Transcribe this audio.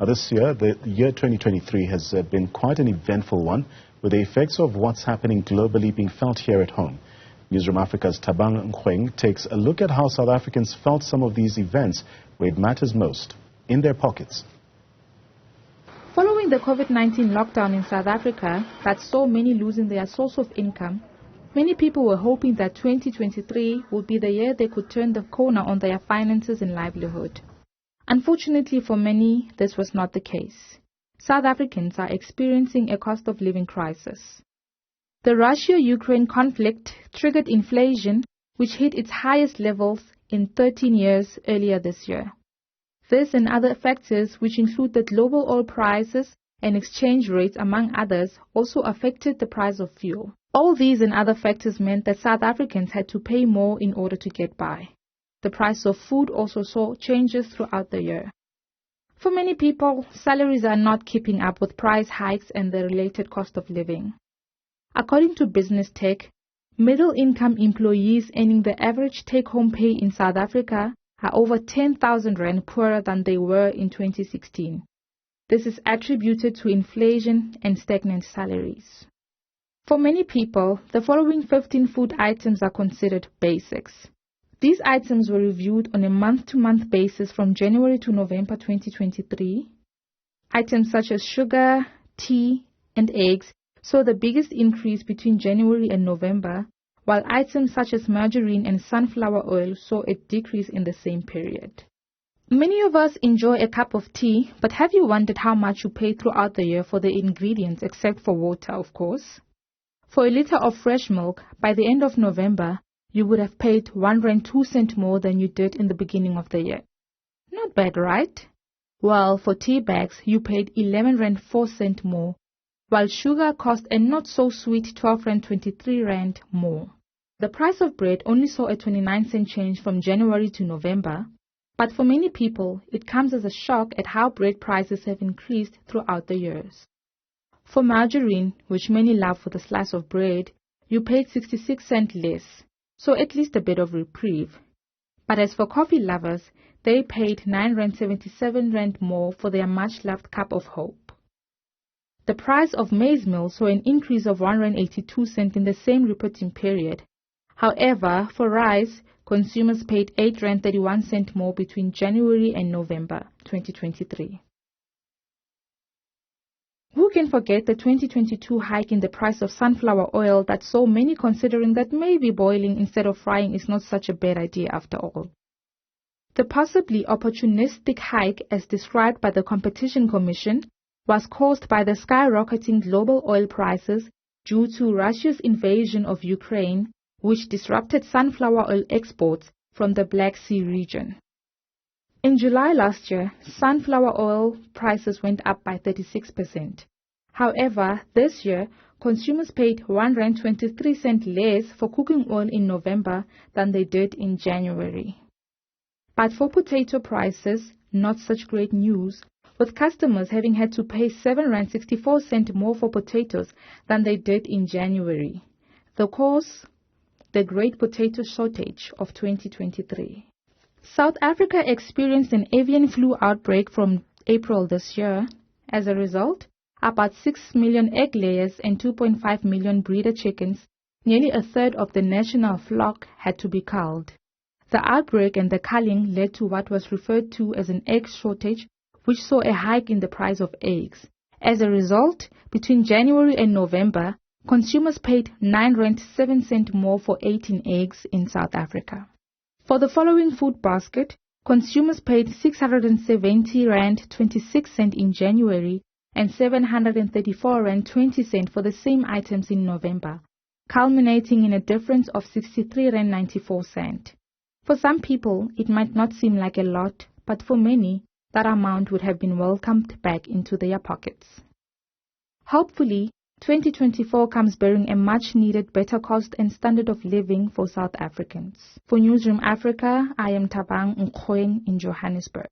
Now this year, the year 2023 has been quite an eventful one, with the effects of what's happening globally being felt here at home. Newzroom Afrika's Thabang Nkgweng takes a look at how South Africans felt some of these events where it matters most, in their pockets. Following the COVID-19 lockdown in South Africa that saw many losing their source of income, many people were hoping that 2023 would be the year they could turn the corner on their finances and livelihood. Unfortunately for many, this was not the case. South Africans are experiencing a cost of living crisis. The Russia-Ukraine conflict triggered inflation, which hit its highest levels in 13 years earlier this year. This and other factors, which include the global oil prices and exchange rates among others, also affected the price of fuel. All these and other factors meant that South Africans had to pay more in order to get by. The price of food also saw changes throughout the year. For many people, salaries are not keeping up with price hikes and the related cost of living. According to Business Tech, middle-income employees earning the average take-home pay in South Africa are over 10,000 rand poorer than they were in 2016. This is attributed to inflation and stagnant salaries. For many people, the following 15 food items are considered basics. These items were reviewed on a month-to-month basis from January to November 2023. Items such as sugar, tea, and eggs saw the biggest increase between January and November, while items such as margarine and sunflower oil saw a decrease in the same period. Many of us enjoy a cup of tea, but have you wondered how much you pay throughout the year for the ingredients, except for water, of course? For a liter of fresh milk, by the end of November, you would have paid R1.02 more than you did in the beginning of the year. Not bad, right? Well, for tea bags, you paid R11.04 more, while sugar cost a not-so-sweet R12.23 more. The price of bread only saw a 29-cent change from January to November, but for many people, it comes as a shock at how bread prices have increased throughout the years. For margarine, which many love for the slice of bread, you paid 66 cents less, so at least a bit of reprieve. But as for coffee lovers, they paid R9.77 more for their much-loved cup of hope. The price of maize meal saw an increase of R1.82 in the same reporting period. However, for rice, consumers paid R8.31 more between January and November 2023. Who can forget the 2022 hike in the price of sunflower oil that saw many considering that maybe boiling instead of frying is not such a bad idea after all? The possibly opportunistic hike, as described by the Competition Commission, was caused by the skyrocketing global oil prices due to Russia's invasion of Ukraine, which disrupted sunflower oil exports from the Black Sea region. In July last year, sunflower oil prices went up by 36%. However, this year, consumers paid R1.23 less for cooking oil in November than they did in January. But for potato prices, not such great news, with customers having had to pay R7.64 more for potatoes than they did in January. The cause? The great potato shortage of 2023. South Africa experienced an avian flu outbreak from April this year. As a result, about 6 million egg layers and 2.5 million breeder chickens, nearly a third of the national flock, had to be culled. The outbreak and the culling led to what was referred to as an egg shortage, which saw a hike in the price of eggs. As a result, between January and November, consumers paid R9.07 more for 18 eggs in South Africa. For the following food basket, consumers paid R670.26 in January and R734.20 for the same items in November, culminating in a difference of R63.94. For some people, it might not seem like a lot, but for many, that amount would have been welcomed back into their pockets. Hopefully, 2024 comes bearing a much-needed better cost and standard of living for South Africans. For Newzroom Afrika, I am Thabang Nkgweng in Johannesburg.